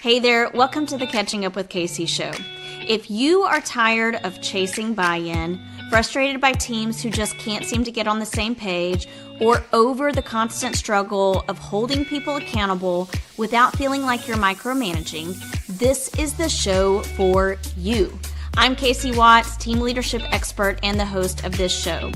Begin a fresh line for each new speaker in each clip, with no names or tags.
Hey there, welcome to the Catching Up with Casey show. If you are tired of chasing buy-in, frustrated by teams who just can't seem to get on the same page, or over the constant struggle of holding people accountable without feeling like you're micromanaging, this is the show for you. I'm Casey Watts, team leadership expert and the host of this show.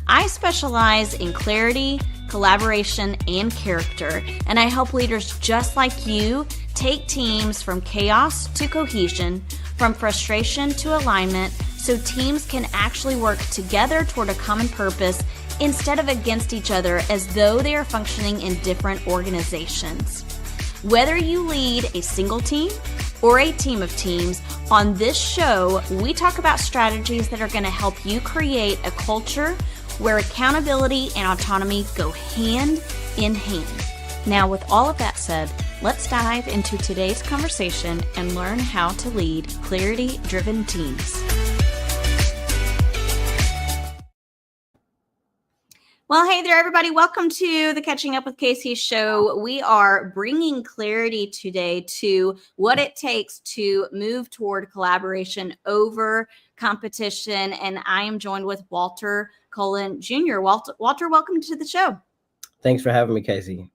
I specialize in clarity, collaboration, and character, and I help leaders just like you take teams from chaos to cohesion, from frustration to alignment, so teams can actually work together toward a common purpose instead of against each other as though they are functioning in different organizations. Whether you lead a single team or a team of teams, on this show, we talk about strategies that are going to help you create a culture where accountability and autonomy go hand in hand. Now, with all of that said, let's dive into today's conversation and learn how to lead clarity-driven teams. Well, hey there, everybody. Welcome to the Catching Up with Casey show. We are bringing clarity today to what it takes to move toward collaboration over competition. And I am joined with Walter Cullin Jr. Walter, welcome to the show.
Thanks for having me, Casey.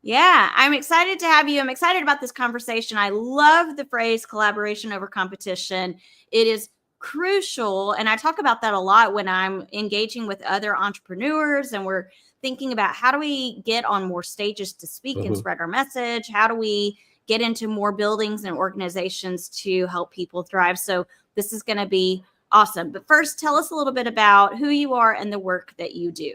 Yeah, I'm excited to have you. I'm excited about this conversation. I love the phrase collaboration over competition. It is crucial. And I talk about that a lot when I'm engaging with other entrepreneurs and we're thinking about how do we get on more stages to speak and spread our message? How do we get into more buildings and organizations to help people thrive? So this is going to be awesome. But first, tell us a little bit about who you are and the work that you do.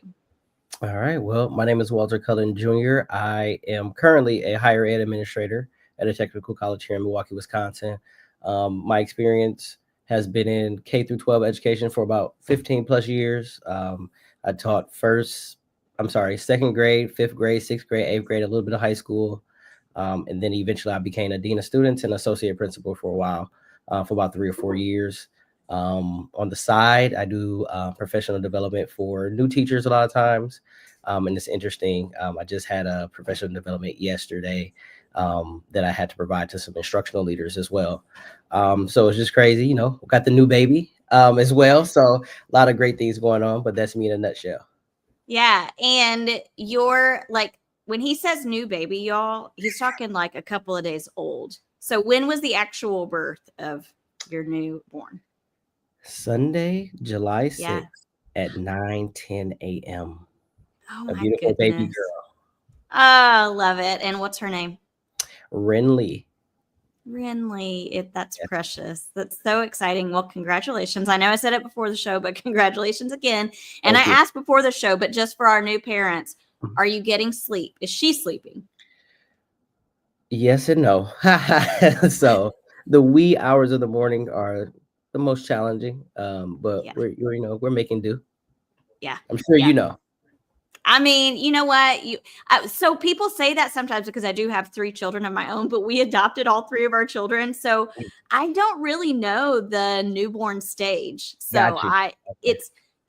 All right. Well, my name is Walter Cullin Jr. I am currently a higher ed administrator at a technical college here in Milwaukee, Wisconsin. My experience has been in K through 12 education for about 15 plus years. I taught second grade, fifth grade, sixth grade, eighth grade, a little bit of high school. And then eventually I became a dean of students and associate principal for a while, for about 3 or 4 years. On the side, I do professional development for new teachers a lot of times. And it's interesting. I just had a professional development yesterday that I had to provide to some instructional leaders as well. So it's just crazy, got the new baby as well. So a lot of great things going on, but that's me in a nutshell.
Yeah. And you're like, when he says new baby, y'all, he's talking like a couple of days old. So when was the actual birth of your newborn?
Sunday, July 6th at 9:10 a.m.
Oh,
a
my
beautiful
goodness.
baby girl.
Oh, love it. And what's her name?
Renly.
That's precious. That's so exciting. Well, congratulations. I know I said it before the show, but congratulations again. And
Thank you.
asked before the show, but just for our new parents, are you getting sleep? Is she sleeping?
Yes and no. So the wee hours of the morning are the most challenging, but we're making do.
Yeah,
I'm sure you know.
I mean, you know what? So people say that sometimes because I do have 3 children of my own, but we adopted all 3 of our children, so I don't really know the newborn stage. So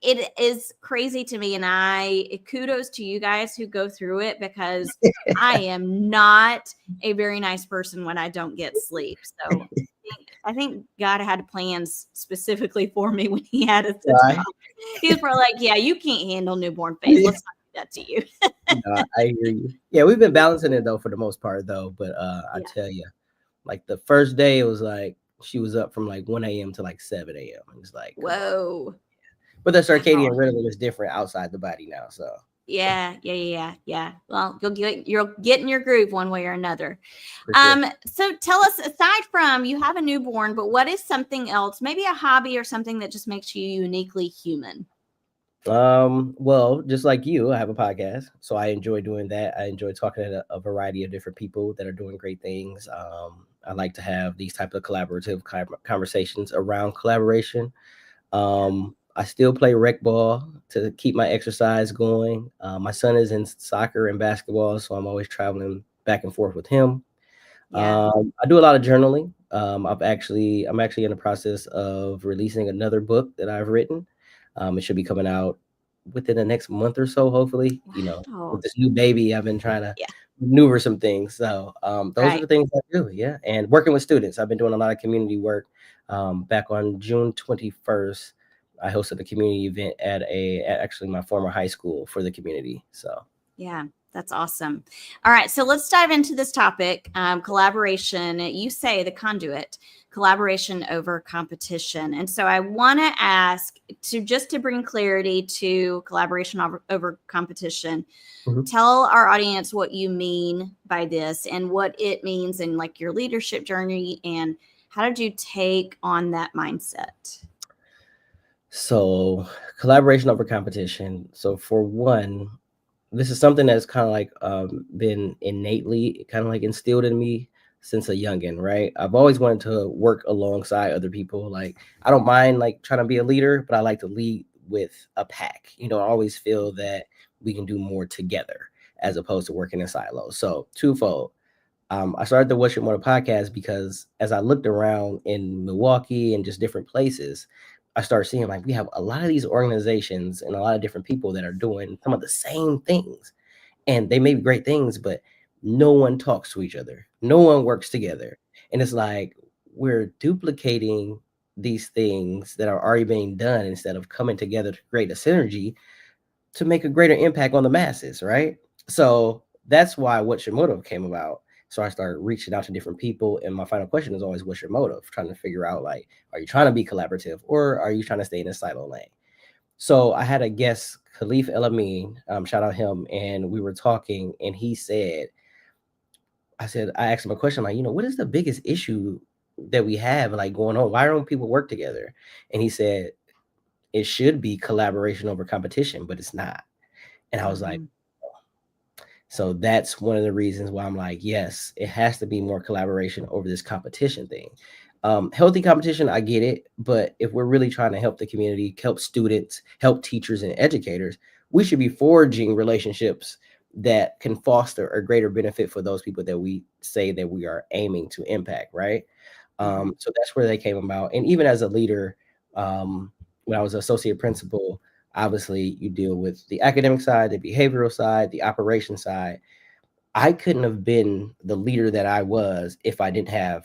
it is crazy to me, and kudos to you guys who go through it because I am not a very nice person when I don't get sleep. So I think God had plans specifically for me when he had us. Right. He was probably like, yeah, you can't handle newborn phase. Let's not do that to you.
No, I hear you. Yeah, we've been balancing it though for the most part though. But I tell you, like the first day it was like she was up from like 1 a.m. to like 7 a.m. And it's like,
whoa.
But the circadian rhythm is different outside the body now. So
yeah. Well, you're getting your groove one way or another. So tell us, aside from you have a newborn, but what is something else, maybe a hobby or something that just makes you uniquely human?
Well, just like you, I have a podcast, so I enjoy doing that. I enjoy talking to a variety of different people that are doing great things. I like to have these type of collaborative conversations around collaboration. I still play rec ball to keep my exercise going. My son is in soccer and basketball, so I'm always traveling back and forth with him. I do a lot of journaling. I'm actually in the process of releasing another book that I've written. It should be coming out within the next month or so, hopefully. With this new baby, I've been trying to maneuver some things. So those are
Right.
the things I do. Yeah. And working with students. I've been doing a lot of community work. Back on June 21st, I hosted a community event at actually my former high school for the community. So
Yeah, that's awesome. All right, so let's dive into this topic, collaboration. You say the conduit, collaboration over competition. And so I want to ask to just to bring clarity to collaboration over competition.
mhm.
Tell our audience what you mean by this and what it means in like your leadership journey, and how did you take on that mindset?
So collaboration over competition. So for one, this is something that's kind of like been innately kind of like instilled in me since a youngin, right? I've always wanted to work alongside other people. Like I don't mind like trying to be a leader, but I like to lead with a pack. I always feel that we can do more together as opposed to working in silos. So twofold. I started the What's Your Motive podcast because as I looked around in Milwaukee and just different places, I started seeing like we have a lot of these organizations and a lot of different people that are doing some of the same things. And they may be great things, but no one talks to each other. No one works together. And it's like we're duplicating these things that are already being done instead of coming together to create a synergy to make a greater impact on the masses, right? So that's why What's Your Motive came about. So I started reaching out to different people, and my final question is always, "What's your motive?" Trying to figure out like, are you trying to be collaborative or are you trying to stay in a silo lane? So I had a guest, Khalif El Amin, shout out him, and we were talking, and he said, I asked him a question like, what is the biggest issue that we have like going on? Why don't people work together? And he said, it should be collaboration over competition, but it's not. And I was like,
Mm-hmm.
so that's one of the reasons why I'm like, yes, it has to be more collaboration over this competition thing. Healthy competition, I get it, but if we're really trying to help the community, help students, help teachers and educators, we should be forging relationships that can foster a greater benefit for those people that we say that we are aiming to impact, right?
Mm-hmm.
So that's where they came about. And even as a leader, when I was associate principal, obviously you deal with the academic side, the behavioral side, the operation side. I couldn't have been the leader that I was if I didn't have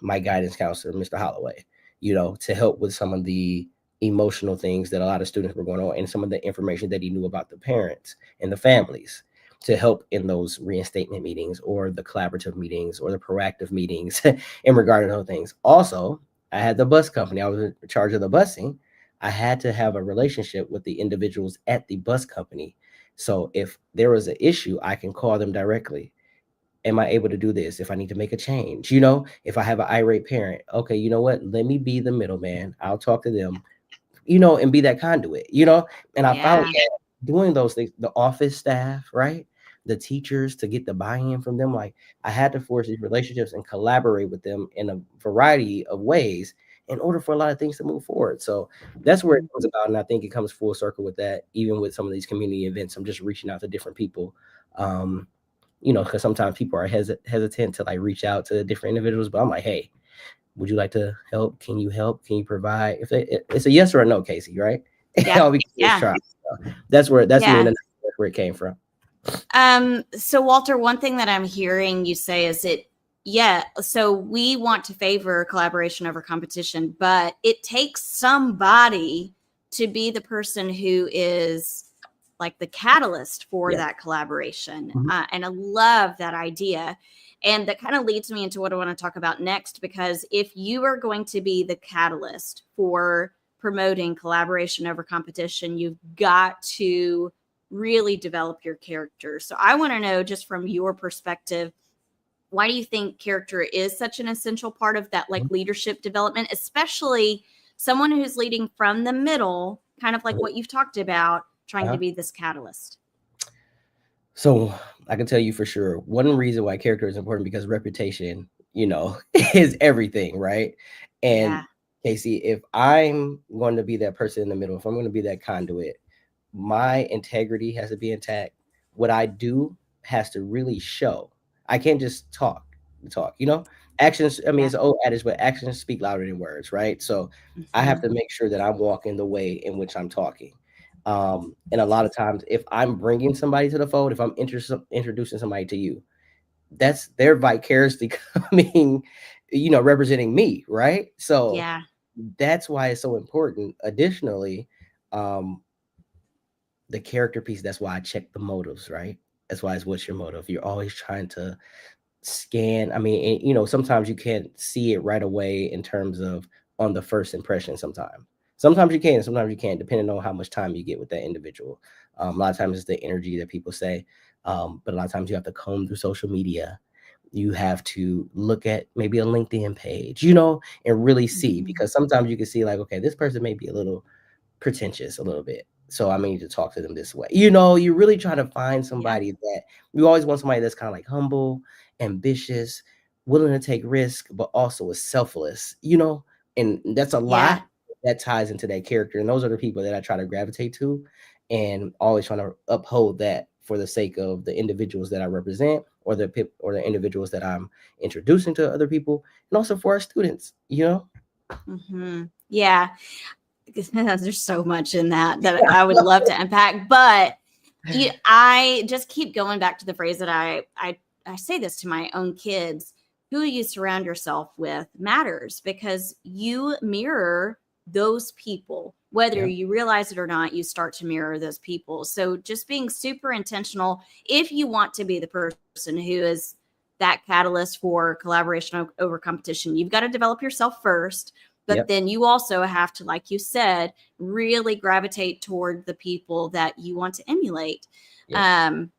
my guidance counselor, Mr. Holloway, to help with some of the emotional things that a lot of students were going on and some of the information that he knew about the parents and the families to help in those reinstatement meetings or the collaborative meetings or the proactive meetings in regard to those things. Also, I had the bus company. I was in charge of the busing. I had to have a relationship with the individuals at the bus company. So if there was an issue, I can call them directly. Am I able to do this? If I need to make a change, if I have an irate parent, okay, you know what? Let me be the middleman. I'll talk to them, and be that conduit. And I found
Yeah.
that doing those things, the office staff, right? The teachers to get the buy-in from them, like I had to force these relationships and collaborate with them in a variety of ways in order for a lot of things to move forward. So that's where it
Mm-hmm.
comes about. And I think it comes full circle with that, even with some of these community events. I'm just reaching out to different people. Because sometimes people are hesitant to like reach out to different individuals, but I'm like, hey, would you like to help? Can you help? Can you provide? If it's a yes or a no, Casey, right?
Yeah.
All we can do is
Yeah.
try. So that's me, and
Yeah.
that's where it came from.
So Walter, one thing that I'm hearing you say is yeah, so we want to favor collaboration over competition, but it takes somebody to be the person who is like the catalyst for
Yeah.
that collaboration.
Mhm.
And I love that idea. And that kind of leads me into what I want to talk about next, because if you are going to be the catalyst for promoting collaboration over competition, you've got to really develop your character. So I want to know, just from your perspective, why do you think character is such an essential part of that like leadership development, especially someone who's leading from the middle, kind of like
Mhm.
what you've talked about, trying to
Uh-huh.
be this catalyst?
So I can tell you for sure, one reason why character is important because reputation, is everything, right? And
Yeah.
Casey, if I'm going to be that person in the middle, if I'm going to be that conduit, my integrity has to be intact. What I do has to really show. I can't just talk. Actions, I mean,
Yeah.
it's an old adage, but actions speak louder than words, right? So I have
Hmm.
to make sure that I'm walking the way in which I'm talking. And a lot of times, if I'm bringing somebody to the fold, if I'm introducing somebody to you, that's they're vicariously coming, representing me, right? So
Yeah.
that's why it's so important. Additionally, um, the character piece, that's why I check the motives, right? That's why it's what's your motive. You're always trying to scan. I mean, sometimes you can't see it right away in terms of on the first impression. Sometimes you can, sometimes you can't, depending on how much time you get with that individual. A lot of times it's the energy that people say, but a lot of times you have to comb through social media. You have to look at maybe a LinkedIn page, and really see,
Hmm.
because sometimes you can see like, okay, this person may be a little pretentious a little bit. So I may need to talk to them this way. You really try to find
Yeah.
somebody that you always want, somebody that's kind of like humble, ambitious, willing to take risk, but also is selfless. And that's a
Yeah.
lot that ties into that character. And those are the people that I try to gravitate to, and always trying to uphold that for the sake of the individuals that I represent, or the individuals that I'm introducing to other people, and also for our students.
Yeah. There's so much in that I would love to unpack, but I just keep going back to the phrase that I say this to my own kids: who you surround yourself with matters, because you mirror those people, whether
Yeah.
you realize it or not. You start to mirror those people. So just being super intentional, if you want to be the person who is that catalyst for collaboration over competition, you've got to develop yourself first. But
Yep.
then you also have to, like you said, really gravitate toward the people that you want to emulate.
Yep.
Um,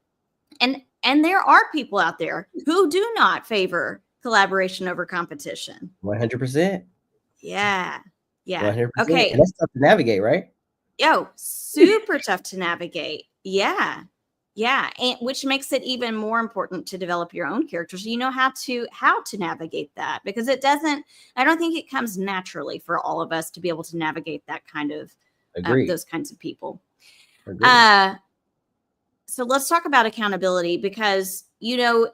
and there are people out there who do not favor collaboration over competition.
100%.
Yeah. Yeah.
100%. And
Okay.
that's tough to navigate, right?
Yo, super tough to navigate. Yeah. Yeah, and which makes it even more important to develop your own character, so you know how to navigate that, because it doesn't. I don't think it comes naturally for all of us to be able to navigate that kind of
Agreed.
those kinds of people.
Agreed.
Uh, so let's talk about accountability, because if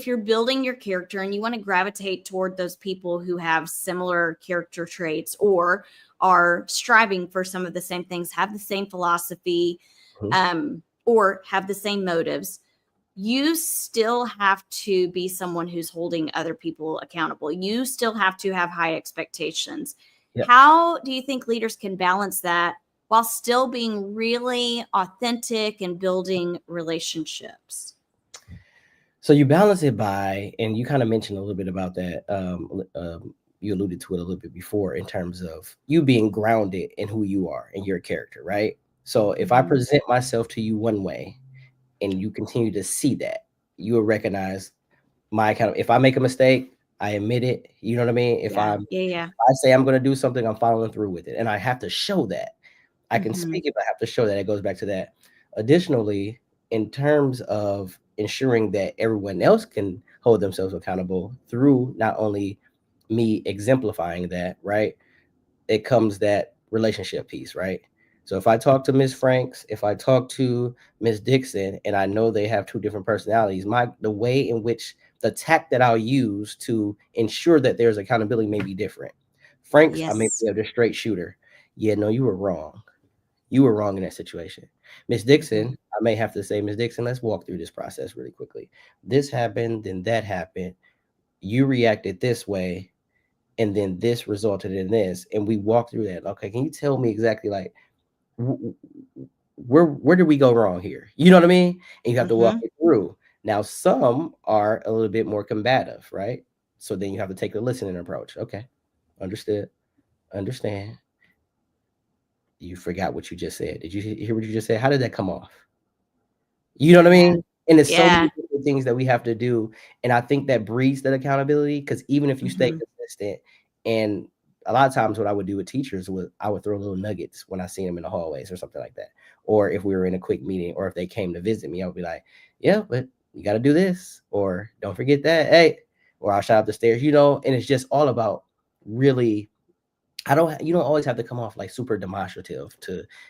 you're building your character and you want to gravitate toward those people who have similar character traits, or are striving for some of the same things, have the same philosophy,
Mhm.
or have the same motives, you still have to be someone who's holding other people accountable. You still have to have high expectations.
Yep.
How do you think leaders can balance that while still being really authentic and building relationships?
So you balance it by, and you kind of mentioned a little bit about that. You alluded to it a little bit before in terms of you being grounded in who you are and your character, right? So if I
Mhm.
present myself to you one way and you continue to see that, you will recognize my account. If I make a mistake, I admit it. You know what I mean? If
Yeah.
I'm
Yeah. Yeah.
I say I'm going to do something, I'm following through with it, and I have to show that. I can
Hmm.
speak it, but I have to show that. It goes back to that. Additionally, in terms of ensuring that everyone else can hold themselves accountable through not only me exemplifying that, right? It comes that relationship piece, right? So if I talk to Miss Franks, if I talk to Miss Dixon, and I know they have two different personalities, the way in which the tact that I'll use to ensure that there's accountability may be different. Franks, I may
Yes.
be a straight shooter. Yeah, no, you were wrong. You were wrong in that situation. Miss Dixon,
Hmm.
I may have to say, Miss Dixon, let's walk through this process really quickly. This happened, then that happened. You reacted this way, and then this resulted in this, and we walk through that. Okay, can you tell me exactly like where did we go wrong here? You know what I mean? And you have to walk
Hmm.
it through. Now, some are a little bit more combative, right? So then you have to take the listening approach. Okay, understood, understand. You forgot what you just said. Did you hear what you just said? How did that come off? You know what I
Yeah.
mean? And there's so
Yeah.
many different things that we have to do, and I think that breeds that accountability, because even if you stay
Hmm.
consistent, and a lot of times what I would do with teachers was I would throw little nuggets when I see them in the hallways or something like that. Or if we were in a quick meeting, or if they came to visit me, I would be like, "Yeah, but you got to do this," or "Don't forget that." Hey, or I'll shout out the stairs, and it's just all about really. You don't always have to come off like super demonstrative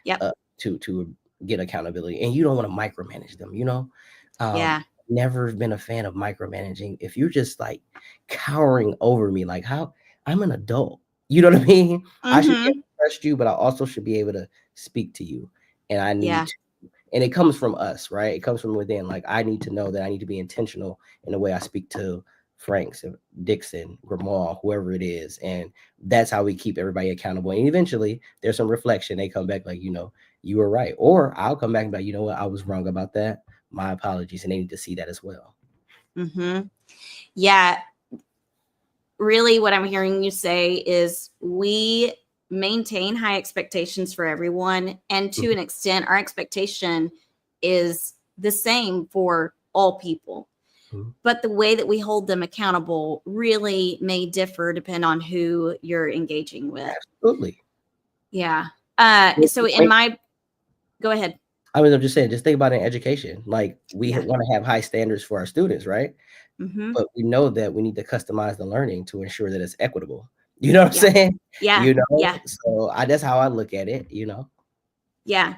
Yep.
uh to get accountability, and you don't want to micromanage them.
Yeah.
Never been a fan of micromanaging. If you're just like cowering over me, like, how I'm an adult, you know what I mean? I should be able
Hmm.
to trust you, but I also should be able to speak to you, and I need
Yeah.
to And it comes from us, right? It comes from within. Like, I need to know that I need to be intentional in the way I speak to Franks, Dixon, Grimoire, whoever it is. And that's how we keep everybody accountable. And eventually there's some reflection. They come back like, you were right. Or I'll come back and be like, you know what? I was wrong about that. My apologies. And they need to see that as well.
Mm-hmm. Yeah. Really what I'm hearing you say is we maintain high expectations for everyone. And to an extent, our expectation is the same for all people.
Mm-hmm.
But the way that we hold them accountable really may differ depending on who you're engaging with.
Absolutely.
Yeah.
Go
ahead.
I was just saying, just think about it in education. Like, we want to have high standards for our students, right?
Mm-hmm.
But we know that we need to customize the learning to ensure that it's equitable. You know what I'm saying?
Yeah.
So that's how I look at it,
Yeah.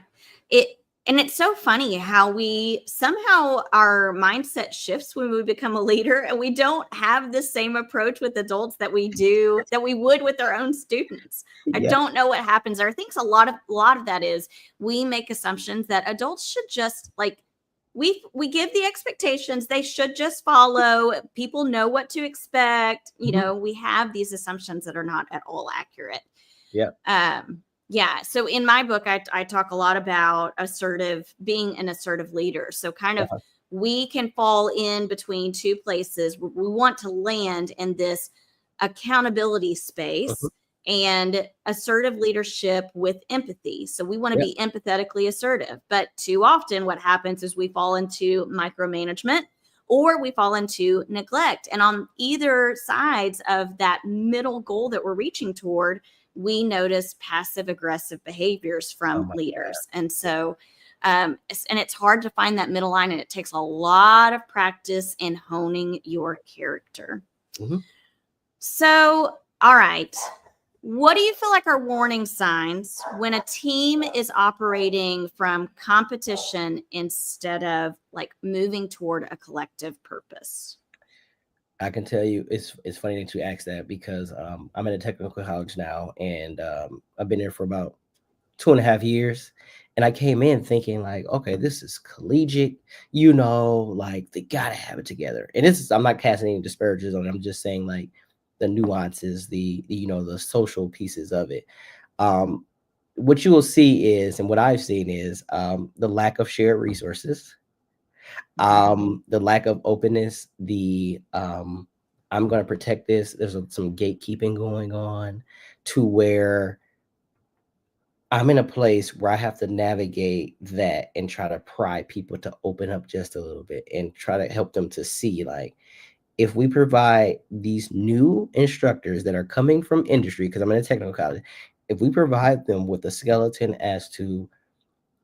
And it's so funny how we somehow our mindset shifts when we become a leader, and we don't have the same approach with adults that we would with our own students. I don't know what happens there. I think a lot of that is we make assumptions that adults should just like we give the expectations, they should just follow. People know what to expect. We have these assumptions that are not at all accurate. Yeah. So in my book, I talk a lot about being an assertive leader. So kind of we can fall in between two places. We want to land in this accountability space and assertive leadership with empathy. So we want to be empathetically assertive. But too often what happens is we fall into micromanagement or we fall into neglect. And on either sides of that middle goal that we're reaching toward, we notice passive aggressive behaviors from leaders. God. And so, and it's hard to find that middle line, and it takes a lot of practice in honing your character.
Mm-hmm.
So, all right. What do you feel like are warning signs when a team is operating from competition instead of like moving toward a collective purpose?
I can tell you, it's funny that you asked that, because I'm in a technical college now, and I've been there for about 2.5 years. And I came in thinking like, okay, this is collegiate, like they gotta have it together. And I'm not casting any disparages on it. I'm just saying like the nuances, the social pieces of it. What you will see is, and what I've seen is, the lack of shared resources. The lack of openness, I'm going to protect this. There's some gatekeeping going on, to where I'm in a place where I have to navigate that and try to pry people to open up just a little bit and try to help them to see, like, if we provide these new instructors that are coming from industry, because I'm in a technical college, if we provide them with a skeleton as to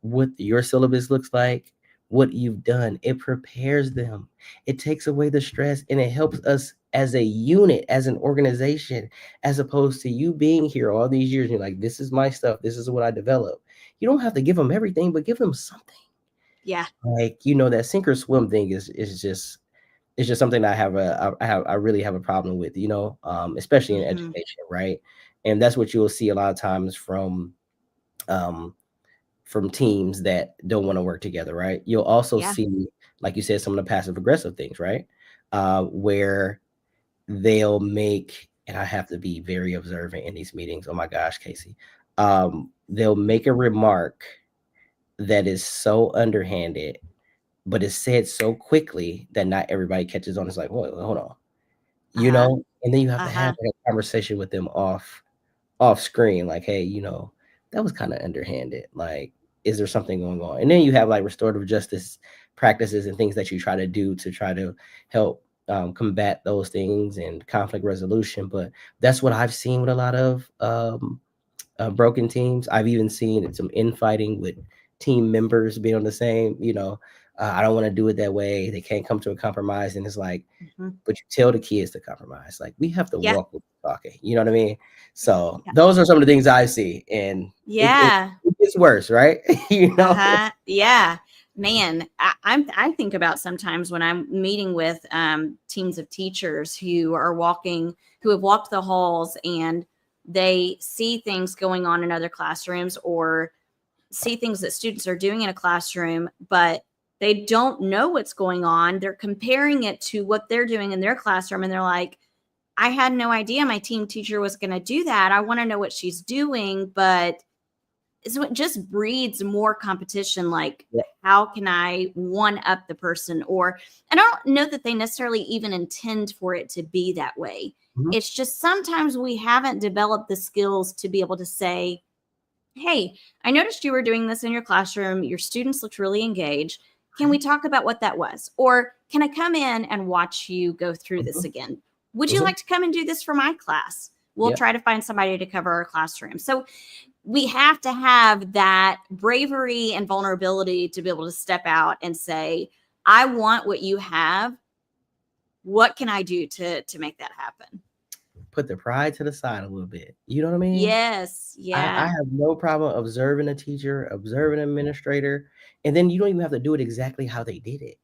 what your syllabus looks like, what you've done, it prepares them. It takes away the stress, and it helps us as a unit, as an organization, as opposed to you being here all these years. And you're like, this is my stuff. This is what I developed. You don't have to give them everything, but give them something.
Yeah.
Like, that sink or swim thing is just, it's just something that I really have a problem with, especially in education. Right. And that's what you'll see a lot of times from teams that don't want to work together, right? You'll also see, like you said, some of the passive aggressive things, right? Where they'll make, and I have to be very observant in these meetings. Oh my gosh, Casey. They'll make a remark that is so underhanded, but it's said so quickly that not everybody catches on. It's like, whoa, hold on, and then you have to have a conversation with them off screen, like, hey, that was kind of underhanded. Like, is there something going on? And then you have like restorative justice practices and things that you try to do to try to help combat those things and conflict resolution. But that's what I've seen with a lot of broken teams. I've even seen some infighting with team members being on the same, I don't want to do it that way. They can't come to a compromise. And it's like, but you tell the kids to compromise. Like, we have to walk with talking. You know what I mean? So those are some of the things I see. And it gets worse, right?
Yeah. Man, I think about sometimes when I'm meeting with teams of teachers who have walked the halls and they see things going on in other classrooms, or see things that students are doing in a classroom, but they don't know what's going on. They're comparing it to what they're doing in their classroom, and they're like, I had no idea my team teacher was going to do that. I want to know what she's doing, but so it just breeds more competition. Like,
Yeah.
how can I one up the person? Or, and I don't know that they necessarily even intend for it to be that way.
Mhm.
It's just sometimes we haven't developed the skills to be able to say, hey, I noticed you were doing this in your classroom. Your students looked really engaged. Can we talk about what that was? Or can I come in and watch you go through this
Mhm.
again? Would you
Mhm.
like to come and do this for my class? We'll
Yeah.
try to find somebody to cover our classroom. So we have to have that bravery and vulnerability to be able to step out and say, I want what you have. What can I do to make that happen?
Put the pride to the side a little bit. You know what I mean?
Yes.
I
Yeah.
have no problem observing a teacher, observing an administrator, and then you don't even have to do it exactly how they did it.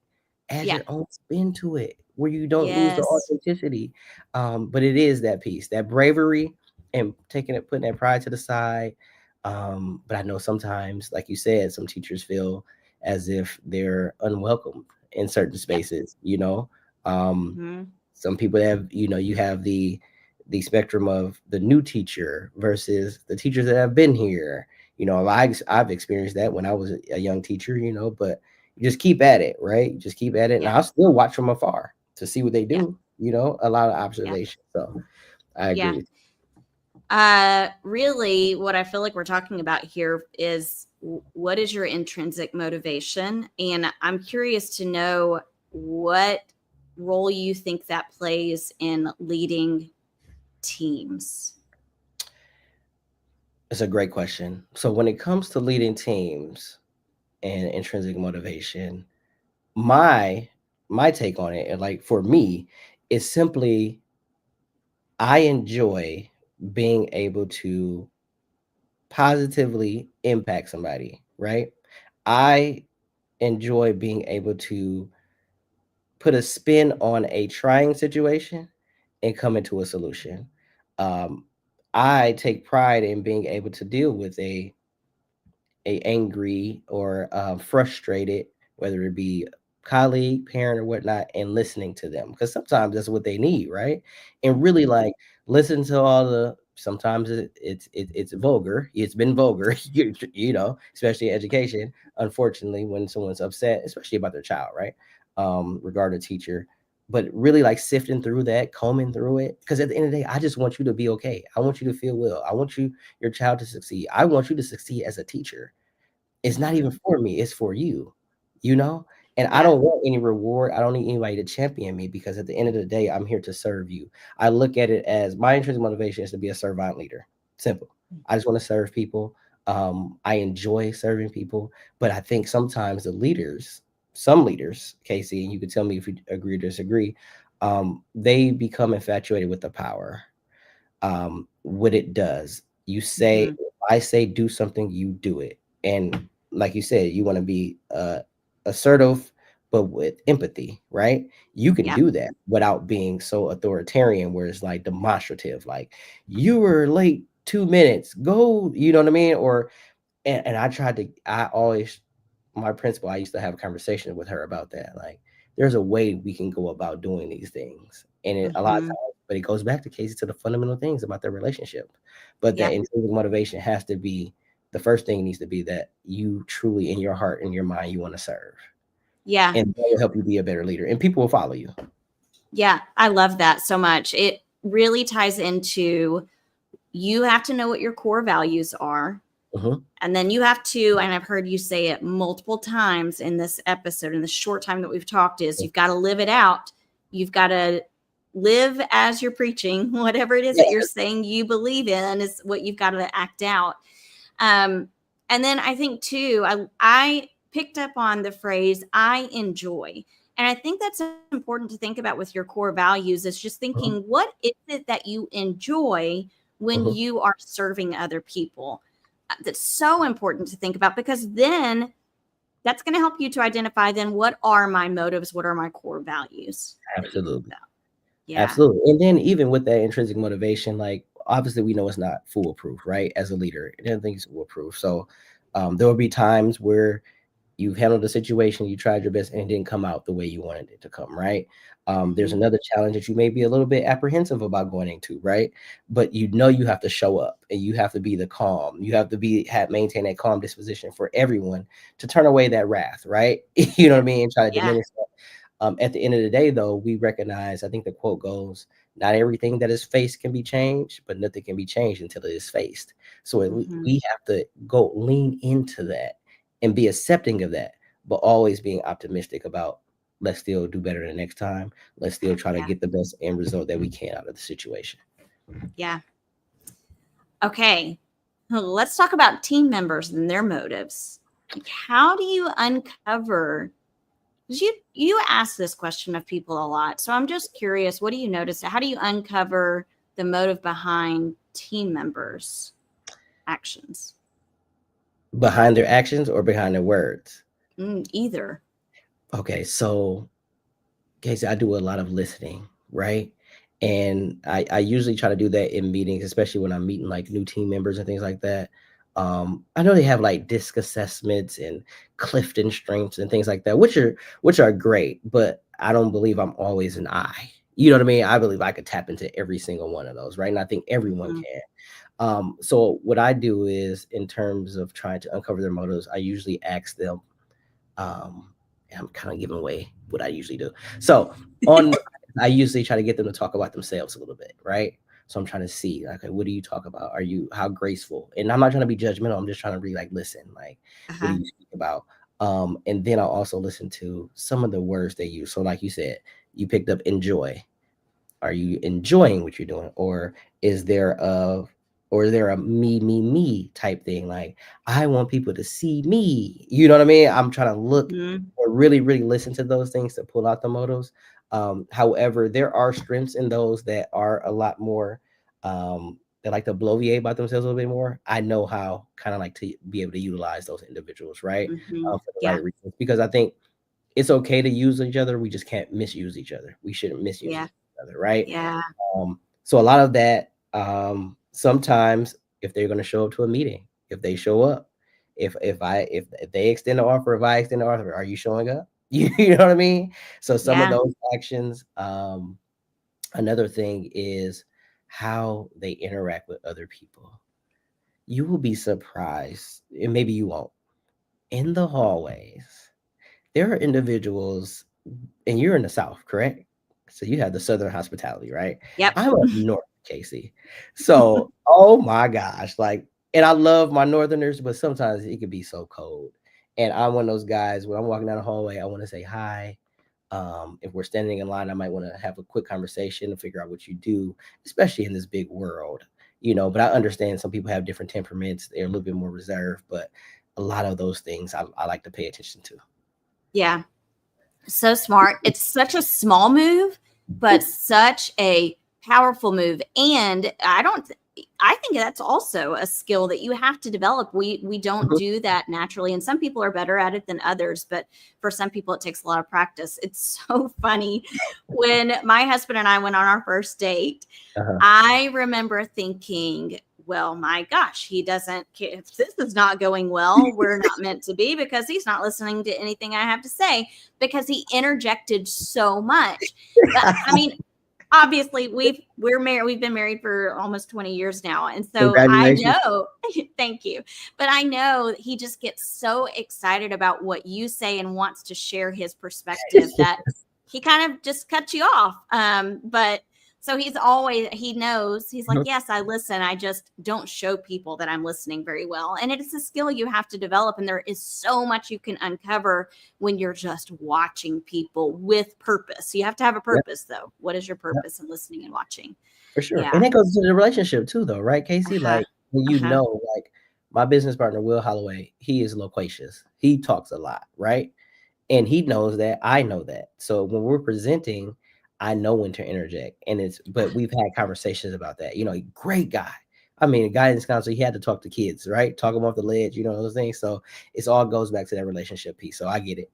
Add
Yeah.
your own spin to it where you don't lose the
Yes.
authenticity. But it is that piece, that bravery and taking it, putting that pride to the side. But I know sometimes, like you said, some teachers feel as if they're unwelcome in certain
Yep.
spaces, you know. Um,
Hmm.
some people have, you have the spectrum of the new teacher versus the teachers that have been here. I've experienced that when I was a young teacher, but you just keep at it, right? You just keep at it. And
Yeah.
I'll still watch from afar to see what they
Yeah.
do, a lot of
Yeah.
observation. So I agree
Yeah.
with
Really, what I feel like we're talking about here is what is your intrinsic motivation? And I'm curious to know what role you think that plays in leading teams.
you. It's a great question. So when it comes to leading teams and intrinsic motivation, my my take on it, and like for me, is simply I enjoy being able to positively impact somebody, right? I enjoy being able to put a spin on a trying situation and come into a solution. Um, I take pride in being able to deal with a angry or frustrated, whether it be colleague, parent, or whatnot, and listening to them because sometimes that's what they need, right? And really
Mhm.
like listen to all the. Sometimes it's vulgar. It's been vulgar, especially in education. Unfortunately, when someone's upset, especially about their child, right? Regarding a teacher, but really like sifting through that, combing through it, because at the end of the day, I just want you to be okay. I want you to feel well. I want your child to succeed. I want you to succeed as a teacher. It's not even
Mhm.
for me, it's for you, you know? And I
Yeah.
don't want any reward. I don't need anybody to champion me because at the end of the day, I'm here to serve you. I look at it as my intrinsic motivation is to be a servant leader. Simple. I just want to serve people. I enjoy serving people, but I think sometimes some leaders, Casey, and you can tell me if you agree or disagree, they become infatuated with the power, what it does. You say,
Mhm.
if I say do something, you do it. And like you said, you want to be assertive, but with empathy, right? You can
Yep.
do that without being so authoritarian, where it's like demonstrative, like you were late 2 minutes, go, you know what I mean? Or and I always, my principal, I used to have a conversation with her about that. Like, there's a way we can go about doing these things. And a lot of
Mhm.
times, but it goes back to Casey to the fundamental things about their relationship. But that
Yeah.
intrinsic motivation has to be the first thing needs to be that you truly in your heart and your mind you want to serve.
Yeah.
And that will help you be a better leader. And people will follow you.
Yeah. I love that so much. It really ties into, you have to know what your core values are.
Mhm.
And then you have to, and I've heard you say it multiple times in this episode, in the short time that we've talked, is you've got to live it out. You've got to live as you're preaching. Whatever it is that you're
Yes.
saying you believe in is what you've got to act out. Um, and then I think too, I picked up on the phrase I enjoy. And I think that's important to think about with your core values, is just
Mhm.
thinking, what is it that you enjoy when
Mhm.
you are serving other people? That's so important to think about, because then that's going to help you to identify, then, what are my motives? What are my core values that you think
Absolutely.
about? Yeah.
Absolutely. And then even with that intrinsic motivation, like obviously we know it's not foolproof, right? As a leader, I don't think it's foolproof. So There will be times where you've handled the situation, you tried your best, and it didn't come out the way you wanted it to come, right? There's
Mhm.
another challenge that you may be a little bit apprehensive about going into, right? But you know you have to show up and you have to be the calm. You have to maintain that calm disposition for everyone to turn away that wrath, right? You know what I mean? And try to
Yeah.
diminish that. At the end of the day, though, we recognize, I think the quote goes, not everything that is faced can be changed, but nothing can be changed until it is faced. So
Mhm.
we have to go lean into that and be accepting of that, but always being optimistic about, let's still do better the next time. Let's still try to
Yeah.
get the best end result that we can out of the situation.
Yeah. Okay. Let's talk about team members and their motives. Like, how do you uncover? Because you ask this question of people a lot, so I'm just curious. What do you notice? How do you uncover the motive behind team members' actions?
Behind their actions or behind their words?
Either.
Okay, so Casey, I do a lot of listening, right? And I usually try to do that in meetings, especially when I'm meeting like new team members and things like that. I know they have like disc assessments and Clifton strengths and things like that, which are great, but I don't believe I'm always an I. You know what I mean? I believe I could tap into every single one of those, right? And I think everyone
Mhm.
can. So what I do is, in terms of trying to uncover their motives, I usually ask them, um, I'm kind of giving away what I usually do. So on, I usually try to get them to talk about themselves a little bit, right? So I'm trying to see, okay, what do you talk about? Are you how graceful? And I'm not trying to be judgmental. I'm just trying to be like, listen, like, what do
Uh-huh.
you speak about? And then I'll also listen to some of the words they use. So, like you said, you picked up enjoy. Are you enjoying what you're doing, or is there a me type thing, like I want people to see me, you know what I mean? I'm trying to look
Mhm.
or really listen to those things to pull out the motives. However, there are strengths in those that are a lot more, they like to bloviate about themselves a little bit more. I know how kind of like to be able to utilize those individuals, right?
Mhm.
For the
Yeah.
right reasons, because I think it's okay to use each other, we just can't misuse each other. We shouldn't misuse
Yeah.
each other, right?
Yeah.
So a lot of that, sometimes if they're going to show up to a meeting, if they show up, if they extend the offer, if I extend the offer, are you showing up? You know what I mean? So some of
Yeah.
those actions. Another thing is how they interact with other people. You will be surprised, and maybe you won't. In the hallways, there are individuals, and you're in the South, correct? So you have the Southern hospitality, right?
Yep.
I'm up north, Casey. So, oh my gosh, like, and I love my Northerners, but sometimes it can be so cold. And I'm one of those guys when I'm walking down the hallway, I want to say hi. If we're standing in line, I might want to have a quick conversation and figure out what you do, especially in this big world, But I understand some people have different temperaments; they're a little bit more reserved, but a lot of those things I like to pay attention to.
Yeah. So smart. It's such a small move, but such a powerful move. And I think that's also a skill that you have to develop. We don't
Mhm.
do that naturally, and some people are better at it than others, but for some people it takes a lot of practice. It's so funny. When my husband and I went on our first date,
Uh-huh.
I remember thinking, well, my gosh, he doesn't care. If this is not going well, we're not meant to be, because he's not listening to anything I have to say, because he interjected so much. But I mean, obviously we're married, we've been married for almost 20 years now. And so I
Congratulations.
know, thank you. But I know he just gets so excited about what you say and wants to share his perspective that he kind of just cuts you off. But so he knows, he's like,
Mhm.
yes, I listen. I just don't show people that I'm listening very well. And it is a skill you have to develop. And there is so much you can uncover when you're just watching people with purpose. You have to have a
Yeah,
purpose, though. What is your
yeah,
purpose in listening and watching?
for sure.
Yeah.
And that goes to the relationship too, though, right, Casey?
Uh-huh.
Like, when
Uh-huh.
like my business partner, Will Holloway, he is loquacious. He talks a lot, right? And he knows that, I know that. So when we're presenting, I know when to interject. But we've had conversations about that. Great guy. I mean, guidance counselor, he had to talk to kids, right? Talk them off the ledge, those things. So it's all goes back to that relationship piece. So I get it.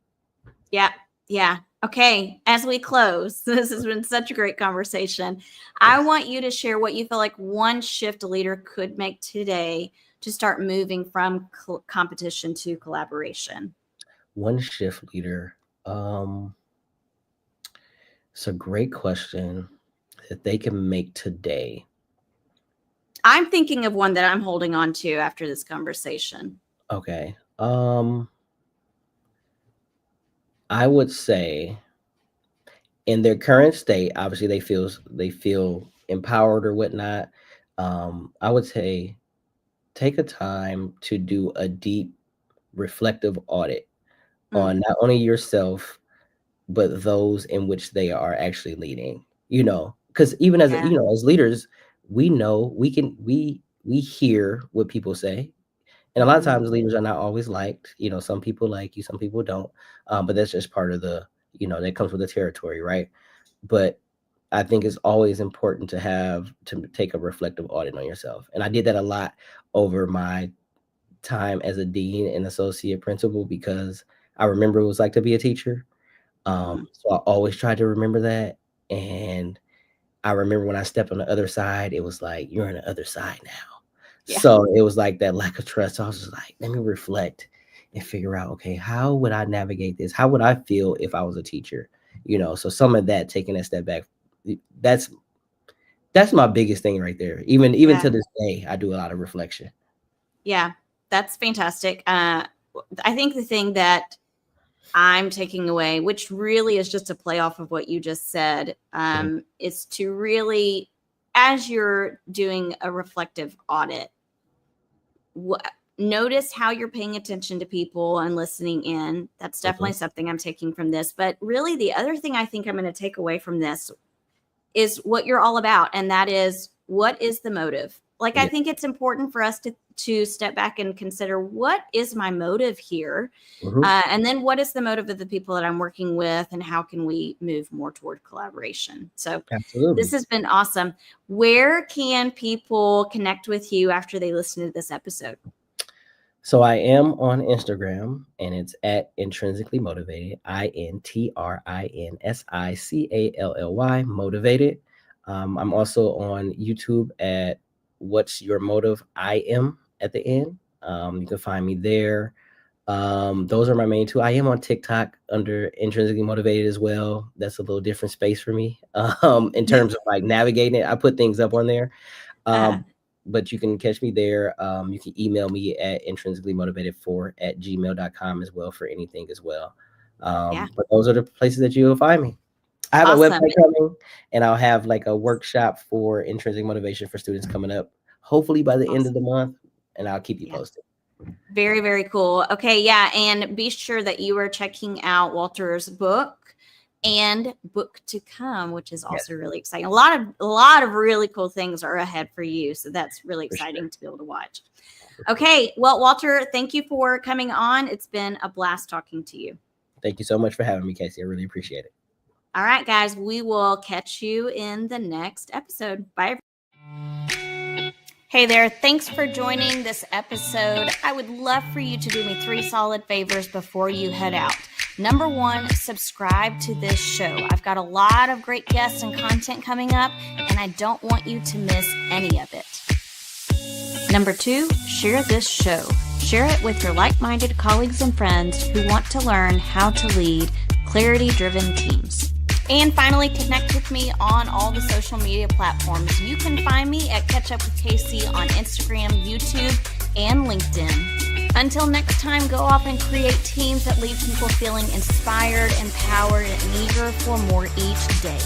Yeah. Yeah. Okay. As we close, this has been such a great conversation. I
Yes.
want you to share what you feel like one shift a leader could make today to start moving from competition to collaboration?
One shift leader. It's a great question that they can make today.
I'm thinking of one that I'm holding on to after this conversation.
Okay. I would say in their current state, obviously they feel empowered or whatnot. I would say take a time to do a deep reflective audit on not only yourself, but those in which they are actually leading, because even as, as leaders, we know we hear what people say. And a lot of times leaders are not always liked, some people like you, some people don't. But that's just part of that comes with the territory. Right. But I think it's always important to take a reflective audit on yourself. And I did that a lot over my time as a dean and associate principal, because I remember what it was like to be a teacher. So I always tried to remember that. And I remember when I stepped on the other side, it was like, you're on the other side now. Yeah. So it was like that lack of trust. So I was just like, let me reflect and figure out, okay, how would I navigate this? How would I feel if I was a teacher? So some of that, taking a step back, that's my biggest thing right there. Even to this day, I do a lot of reflection.
Yeah, that's fantastic. I think the thing that I'm taking away, which really is just a play off of what you just said, is to really, as you're doing a reflective audit, notice how you're paying attention to people and listening in. That's definitely something I'm taking from this. But really, the other thing I think I'm going to take away from this is what you're all about. And that is, what is the motive? Like, I think it's important for us to step back and consider, what is my motive here? And then what is the motive of the people that I'm working with, and how can we move more toward collaboration? So This has been awesome. Where can people connect with you after they listen to this episode?
So I am on Instagram, and it's at intrinsically motivated, INTRINSICALLY motivated. I'm also on YouTube at What's Your Motive? I Am at the end. You can find me there. Those are my main two. I am on TikTok under intrinsically motivated as well. That's a little different space for me in terms of like navigating it. I put things up on there. But you can catch me there. You can email me at intrinsicallymotivated4@gmail.com as well for anything as well. But those are the places that you'll find me. I have a website coming, and I'll have like a workshop for intrinsic motivation for students coming up, hopefully by the end of the month, and I'll keep you posted.
Very, very cool. Okay. Yeah. And be sure that you are checking out Walter's book and book to come, which is also really exciting. A lot of really cool things are ahead for you. So that's really exciting to be able to watch. Okay. Well, Walter, thank you for coming on. It's been a blast talking to you.
Thank you so much for having me, Casey. I really appreciate it.
All right, guys, we will catch you in the next episode. Bye. Hey there. Thanks for joining this episode. I would love for you to do me 3 solid favors before you head out. Number 1, subscribe to this show. I've got a lot of great guests and content coming up, and I don't want you to miss any of it. Number 2, share this show. Share it with your like-minded colleagues and friends who want to learn how to lead clarity-driven teams. And finally, connect with me on all the social media platforms. You can find me at Catch Up with Casey on Instagram, YouTube, and LinkedIn. Until next time, go off and create teams that leave people feeling inspired, empowered, and eager for more each day.